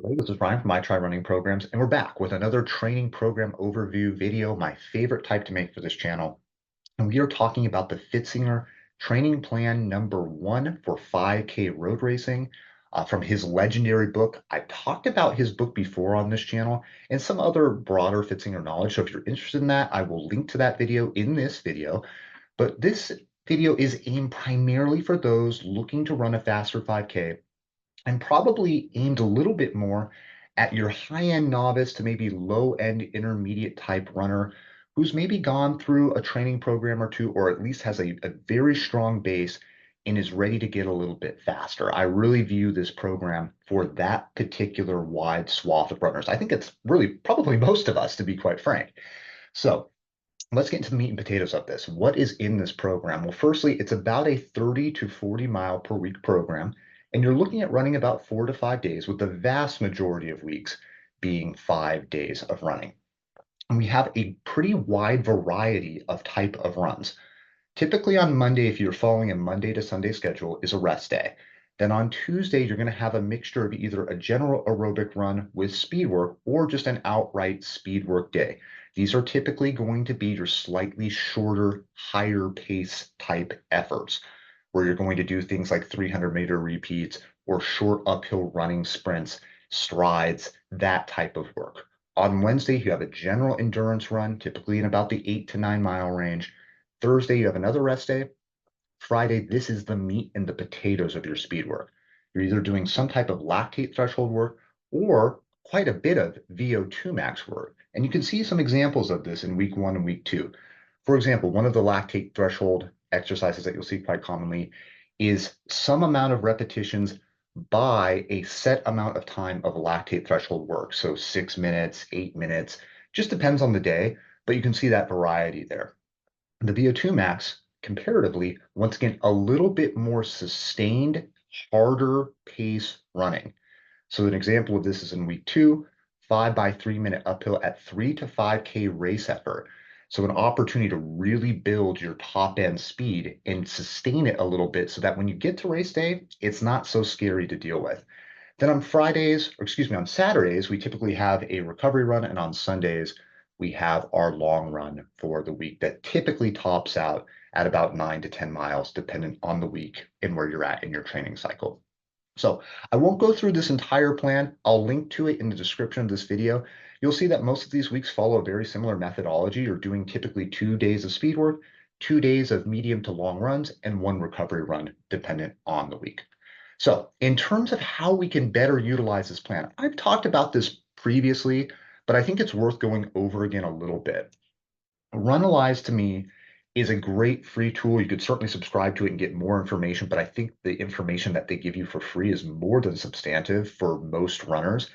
Hey, this is Brian from I Try Running Programs, and we're back with another training program overview video, my favorite type to make for this channel. And we are talking about the Pfitzinger training plan number 1 for 5K road racing from his legendary book. I've talked about his book before on this channel and some other broader Pfitzinger knowledge. So if you're interested in that, I will link to that video in this video. But this video is aimed primarily for those looking to run a faster 5K and probably aimed a little bit more at your high-end novice to maybe low-end intermediate type runner who's maybe gone through a training program or two, or at least has a very strong base and is ready to get a little bit faster. I really view this program for that particular wide swath of runners. I think it's really probably most of us, to be quite frank. So let's get into the meat and potatoes of this. What is in this program? Well, firstly, it's about a 30 to 40 mile per week program, and you're looking at running about 4 to 5 days, with the vast majority of weeks being 5 days of running. And we have a pretty wide variety of type of runs. Typically on Monday, if you're following a Monday to Sunday schedule, is a rest day. Then on Tuesday, you're going to have a mixture of either a general aerobic run with speed work or just an outright speed work day. These are typically going to be your slightly shorter, higher pace type efforts, where you're going to do things like 300-meter repeats or short uphill running sprints, strides, that type of work. On Wednesday, you have a general endurance run, typically in about the 8 to 9 mile range. Thursday, you have another rest day. Friday, this is the meat and the potatoes of your speed work. You're either doing some type of lactate threshold work or quite a bit of VO2 max work. And you can see some examples of this in week 1 and week 2. For example, one of the lactate threshold exercises that you'll see quite commonly is some amount of repetitions by a set amount of time of lactate threshold work. So 6 minutes, 8 minutes, just depends on the day, but you can see that variety there. The VO2 max, comparatively, once again, a little bit more sustained, harder pace running. So an example of this is in week 2, 5 by 3 minute uphill at 3 to 5K race effort. So an opportunity to really build your top end speed and sustain it a little bit so that when you get to race day, it's not so scary to deal with. Then on Fridays, or excuse me, on Saturdays, we typically have a recovery run, and on Sundays, we have our long run for the week that typically tops out at about 9 to 10 miles, depending on the week and where you're at in your training cycle. So I won't go through this entire plan. I'll link to it in the description of this video. You'll see that most of these weeks follow a very similar methodology. You're doing typically 2 days of speed work, 2 days of medium to long runs, and 1 recovery run, dependent on the week. So in terms of how we can better utilize this plan, I've talked about this previously, but I think it's worth going over again a little bit. Runalyze to me is a great free tool. You could certainly subscribe to it and get more information, but I think the information that they give you for free is more than substantive for most runners.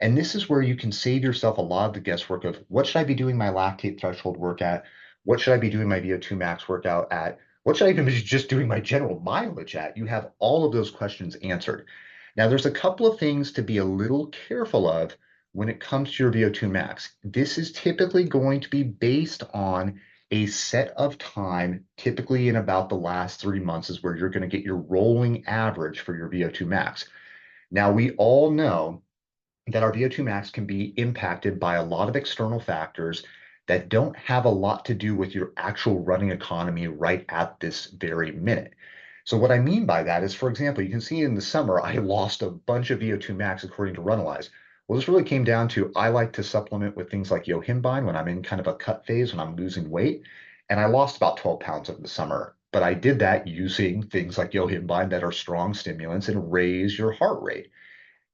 And this is where you can save yourself a lot of the guesswork of what should I be doing my lactate threshold work at? What should I be doing my VO2 max workout at? What should I even be just doing my general mileage at? You have all of those questions answered. Now, there's a couple of things to be a little careful of when it comes to your VO2 max. This is typically going to be based on a set of time, typically in about the last 3 months is where you're going to get your rolling average for your VO2 max. Now, we all know that our VO2 max can be impacted by a lot of external factors that don't have a lot to do with your actual running economy right at this very minute. So what I mean by that is, for example, you can see in the summer, I lost a bunch of VO2 max according to Runalyze. Well, this really came down to I like to supplement with things like yohimbine when I'm in kind of a cut phase, when I'm losing weight. And I lost about 12 pounds over the summer. But I did that using things like yohimbine that are strong stimulants and raise your heart rate.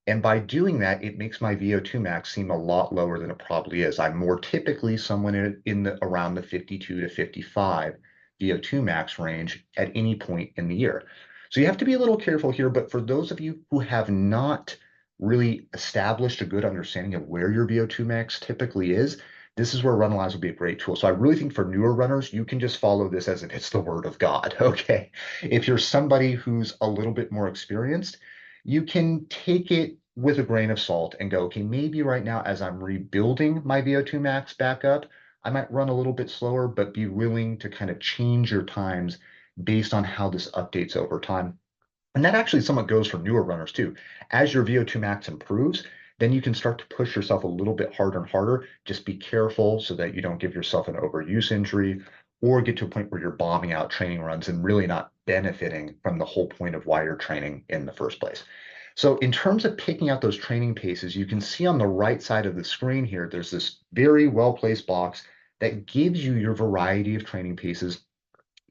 And by doing that, it makes my VO2 max seem a lot lower than it probably is. I'm more typically someone in the around the 52 to 55 VO2 max range at any point in the year. So you have to be a little careful here, but for those of you who have not really established a good understanding of where your VO2 max typically is, this is where Runalyze will be a great tool. So I really think for newer runners, you can just follow this as if it's the word of God, okay? If you're somebody who's a little bit more experienced, you can take it with a grain of salt and go, okay, maybe right now as I'm rebuilding my VO2 max back up, I might run a little bit slower, but be willing to kind of change your times based on how this updates over time. And that actually somewhat goes for newer runners too. As your VO2 max improves, then you can start to push yourself a little bit harder and harder. Just be careful so that you don't give yourself an overuse injury or get to a point where you're bombing out training runs and really not benefiting from the whole point of why you're training in the first place. So in terms of picking out those training paces, you can see on the right side of the screen here, there's this very well-placed box that gives you your variety of training paces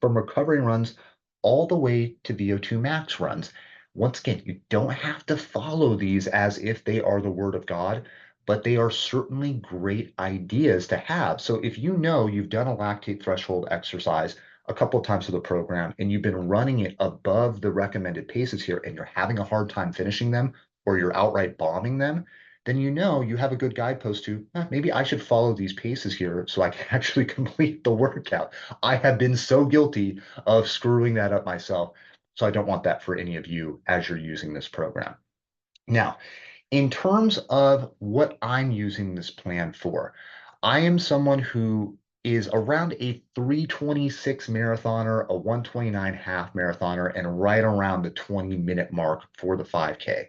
from recovery runs all the way to VO2 max runs. Once again, you don't have to follow these as if they are the word of God, but they are certainly great ideas to have. So if you know you've done a lactate threshold exercise a couple of times for the program and you've been running it above the recommended paces here and you're having a hard time finishing them or you're outright bombing them, then you know you have a good guidepost to maybe I should follow these paces here so I can actually complete the workout. I have been so guilty of screwing that up myself. So I don't want that for any of you as you're using this program. Now, in terms of what I'm using this plan for, I am someone who is around a 326 marathoner, a 129 half marathoner, and right around the 20-minute mark for the 5K.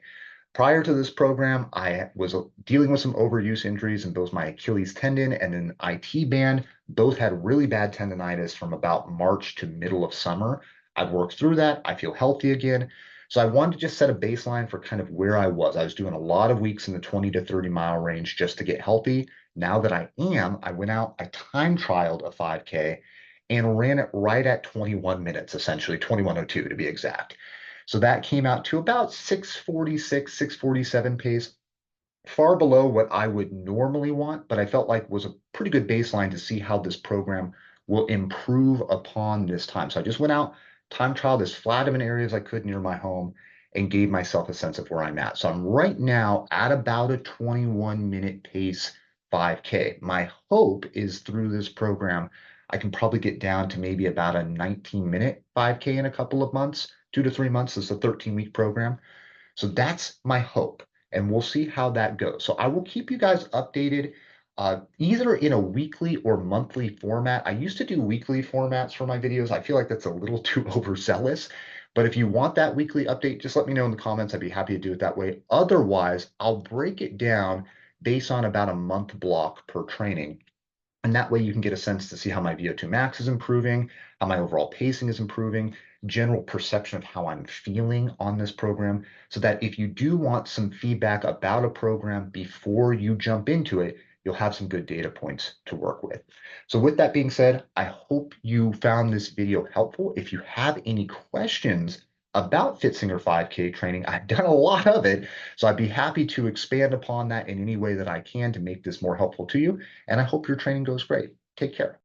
Prior to this program, I was dealing with some overuse injuries in both my Achilles tendon and an IT band. Both had really bad tendonitis from about March to middle of summer. I've worked through that. I feel healthy again. So I wanted to just set a baseline for kind of where I was. I was doing a lot of weeks in the 20 to 30 mile range just to get healthy. Now that I am, I went out, I time trialed a 5K and ran it right at 21 minutes, essentially 21:02 to be exact. So that came out to about 646, 647 pace, far below what I would normally want, but I felt like was a pretty good baseline to see how this program will improve upon this time. So I just went out, time trialed as flat of an area as I could near my home and gave myself a sense of where I'm at. So I'm right now at about a 21-minute pace 5K. My hope is through this program, I can probably get down to maybe about a 19-minute 5K in a couple of months, 2 to 3 months. This is a 13-week program. So that's my hope, and we'll see how that goes. So I will keep you guys updated either in a weekly or monthly format. I used to do weekly formats for my videos. I feel like that's a little too overzealous, but if you want that weekly update, just let me know in the comments. I'd be happy to do it that way. Otherwise, I'll break it down based on about a month block per training. And that way you can get a sense to see how my VO2 max is improving, how my overall pacing is improving, general perception of how I'm feeling on this program, so that if you do want some feedback about a program before you jump into it, you'll have some good data points to work with. So with that being said, I hope you found this video helpful. If you have any questions about Pfitzinger 5K training, I've done a lot of it, so I'd be happy to expand upon that in any way that I can to make this more helpful to you. And I hope your training goes great. Take care.